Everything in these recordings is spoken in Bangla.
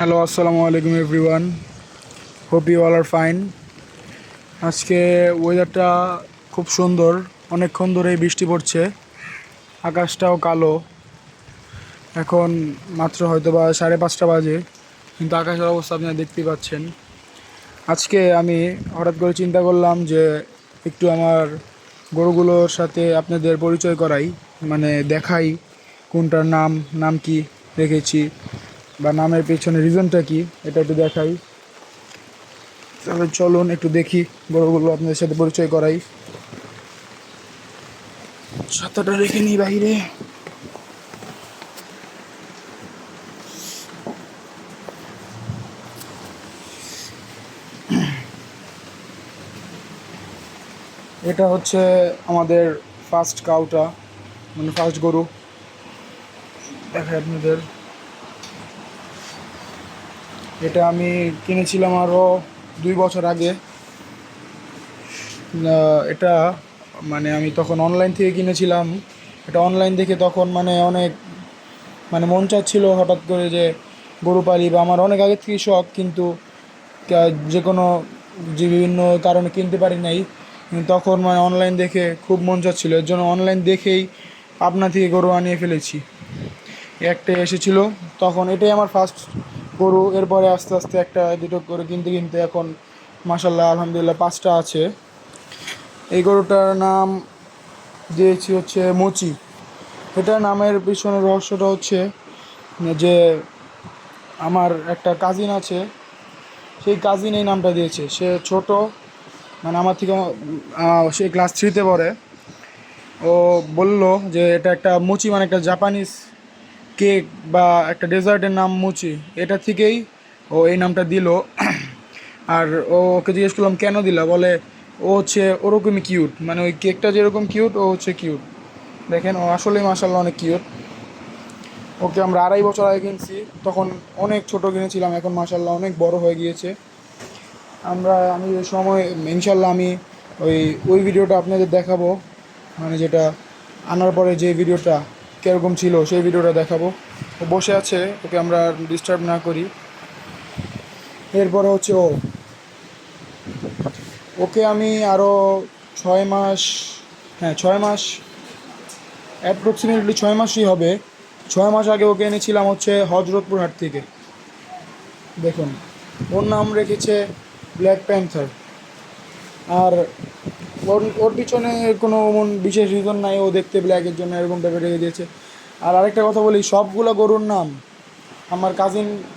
হ্যালো, আসসালামু আলাইকুম everyone. Hope you all are fine. আজকে ওয়েদারটা খুব সুন্দর। অনেকক্ষণ ধরেই বৃষ্টি পড়ছে, আকাশটাও কালো। এখন মাত্র হয়তো বা 5:30 বাজে, কিন্তু আকাশের অবস্থা আপনারা দেখতেই পাচ্ছেন। আজকে আমি হঠাৎ করে চিন্তা করলাম যে একটু আমার গরুগুলোর সাথে আপনাদের পরিচয় করাই, মানে দেখাই কোনটার নাম নাম কি রেখেছি বা নামের পেছনে রিজনটা কি, এটা একটু দেখাই। তাহলে চলুন একটু দেখি গরুগুলো আপনাদের সাথে পরিচয় করাই। ছাতাটা রেখে নিই বাইরে। এটা হচ্ছে আমাদের ফার্স্ট কাউটা, মানে ফার্স্ট গরু। দেখাই আপনাদের। এটা আমি কিনেছিলাম আরও 2 বছর আগে। এটা মানে আমি তখন অনলাইন থেকে কিনেছিলাম। এটা অনলাইন দেখে তখন মানে অনেক মানে মন চাচ্ছিল হঠাৎ করে যে গরু পালি, বা আমার অনেক আগের থেকে শখ, কিন্তু যে কোনো যে বিভিন্ন কারণে কিনতে পারি নাই। কিন্তু তখন মানে অনলাইন দেখে খুব মন চাচ্ছিলো, এর জন্য অনলাইন দেখেই আপনা থেকে গরু আনিয়ে ফেলেছি। একটা এসেছিল তখন, এটাই আমার ফার্স্ট গরু। এরপরে আস্তে আস্তে একটা দুটো করে কিনতে কিনতে এখন মাসাল্লাহ আলহামদুলিল্লাহ 5টা আছে। এই গরুটার নাম দিয়েছি হচ্ছে মুচি। এটা নামের পিছনে রহস্যটা হচ্ছে যে আমার একটা কাজিন আছে, সেই কাজিন এই নামটা দিয়েছে। সে ছোট, মানে আমার থেকে সে ক্লাস 3-তে পড়ে। ও বলল যে এটা একটা মুচি, মানে একটা জাপানিজ কেক বা একটা ডেজার্টের নাম মুচি, এটা থেকেই ও এই নামটা দিল। আর ওকে জিজ্ঞেস করলাম কেন দিলা, বলে ও হচ্ছে ওরকমই কিউট, মানে ওই কেকটা যেরকম কিউট ও হচ্ছে কিউট। দেখেন ও আসলেই মাসাল্লাহ অনেক কিউট। ওকে আমরা 2.5 বছর আগে কিনছি, তখন অনেক ছোট কিনেছিলাম, এখন মাসাল্লাহ অনেক বড় হয়ে গিয়েছে। আমি ওই সময় ইনশাল্লাহ আমি ওই ওই ভিডিওটা আপনাদের দেখাবো, মানে যেটা আনার পরে যে ভিডিওটা কীরকম ছিল সেই ভিডিওটা দেখাবো। ও বসে আছে, ওকে আমরা ডিস্টার্ব না করি। এরপরে হচ্ছে ওকে আমি আরও 6 মাস, হ্যাঁ 6 মাস, অ্যাপ্রক্সিমেটলি 6 মাসই হবে। 6 মাস আগে ওকে এনেছিলাম হচ্ছে হজরতপুর হাট থেকে। দেখুন ওর নাম রেখেছে ব্ল্যাক প্যান্থার। আর ওর পিছনে কোনো এমন বিশেষ রিজন নাই, ও দেখতে ব্ল্যাকের জন্য এরকম টাইপের রেখে দিয়েছে। আর আরেকটা কথা বলি, সবগুলো গরুর নাম আমার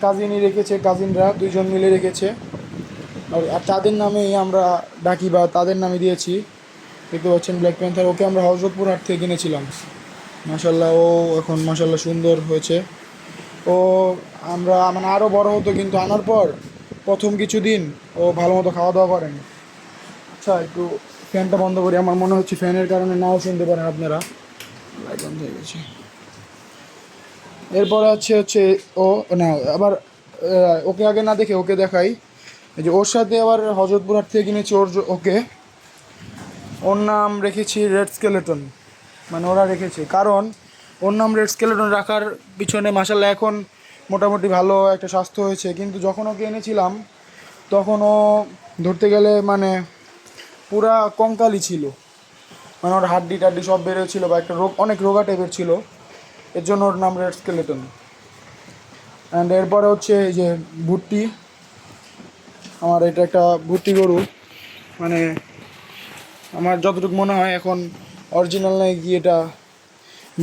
কাজিনই রেখেছে, কাজিনরা 2জন মিলে রেখেছে। আর তাদের নামেই আমরা ডাকি বা তাদের নামে দিয়েছি। দেখতে পাচ্ছেন ব্ল্যাক প্যান্থার, ওকে আমরা হজরতপুর হাট থেকে কিনেছিলাম। মাসাল্লাহ ও এখন মাসাল্লাহ সুন্দর হয়েছে। ও আমরা মানে আরও বড় হতো, কিন্তু আনার পর প্রথম কিছুদিন ও ভালো মতো খাওয়া দাওয়া করেনি। আচ্ছা একটু ফ্যানটা বন্ধ করি, আমার মনে হচ্ছে ফ্যানের কারণে নাও শুনতে পারেন আপনারা। লাইট বন্ধ হয়ে গেছে। এরপরে হচ্ছে ও না আবার ওকে আগে না দেখে ওকে দেখাই। এই যে ওর সাথে আবার হজরতপুর হাট থেকে কিনেছি ওকে। ওর নাম রেখেছি রেড স্কেলেটন, মানে ওরা রেখেছে কারণ ওর নাম রেড স্কেলেটন রাখার পিছনে মাসাল্লাহ এখন মোটামুটি ভালো একটা স্বাস্থ্য হয়েছে। কিন্তু যখন ওকে এনেছিলাম তখন ও ধরতে গেলে মানে পুরা কঙ্কালি ছিল, মানে ওর হাড্ডি টাড্ডি সব বেরোছিল, বা একটা অনেক রোগা টাইপের ছিল। এর জন্য ওর নাম রেড স্কেলেটন। অ্যান্ড এরপরে হচ্ছে এই যে ভুট্টি, আমার এটা একটা ভুট্টি গরু। মানে আমার যতটুকু মনে হয় এখন অরিজিনাল নাই কি এটা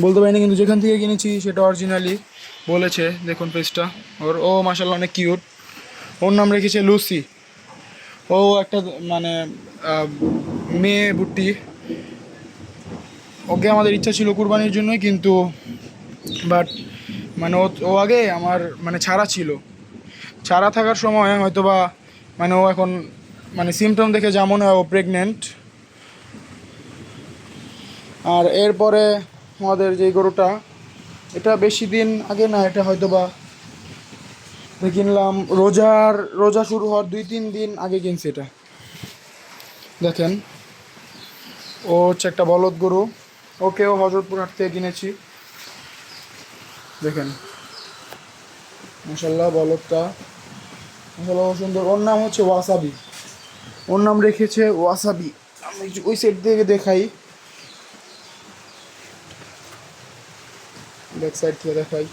বলতে পারি না, কিন্তু যেখান থেকে কিনেছি সেটা অরিজিনালি বলেছে। দেখুন পেজটা ও মাসাল্লাহ অনেক কিউট। ওর নাম রেখেছে লুসি। ও একটা মানে মেয়ে ভুট্টি। ওকে আমাদের ইচ্ছা ছিল কুরবানির জন্যই, কিন্তু বাট মানে ও আগে আমার মানে ছাড়া ছিল। ছাড়া থাকার সময় হয়তোবা মানে ও এখন মানে সিমটম দেখে যা মনে হয় ও প্রেগনেন্ট। আর এরপরে আমাদের যে গরুটা, এটা বেশি দিন আগে না, এটা হয়তোবা কিনলাম রোজা শুরু হওয়ার 2-3 দিন আগে কিনছি এটা। দেখেন ও হচ্ছে একটা বলদ গরু, ওকেও হজরতপুর হাট থেকে কিনেছি। দেখেন মাশাআল্লাহ বলদটা মাশাআল্লাহ সুন্দর। ওর নাম হচ্ছে ওয়াসাবি, ওর নাম রেখেছে ওয়াসাবি। আমি ওই সাইড থেকে দেখাই, ব্যাক সাইড থেকে দেখাই।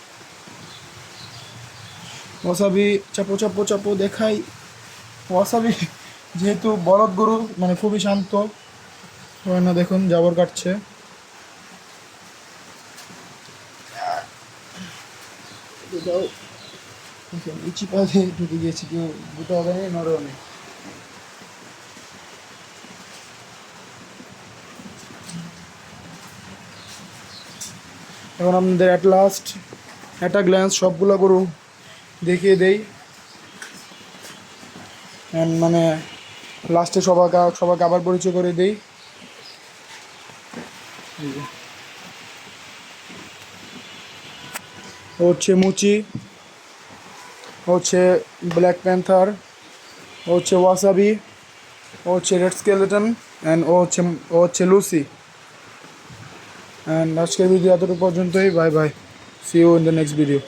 ওয়াসাবি চাপো চাপো চাপো দেখাই। ওয়াসাবি যেহেতু বলদ গরু মানে খুবই শান্ত, হয় না দেখুন জাবর কাটছে। এটাও চিপা দিয়ে ঢুকে গিয়েছে, কেউ গোটাও দেয়নি নড়েও নেই। এখন আপনাদের অ্যাট লাস্ট একটা গ্ল্যান্স সবগুলো গরু দেখিয়ে দেই, মানে লাস্টে সবাইকে আবার পরিচয় করে দেই। এই যে, ও হচ্ছে মুচি, ও হচ্ছে ব্ল্যাক প্যান্থার, ও হচ্ছে ওয়াসাবি, ও হচ্ছে রেড স্কেলেটন, অ্যান্ড ও হচ্ছে লুসি। অ্যান্ড আজকের ভিডিও এতটুকু পর্যন্তই। Bye bye, see you in the next video.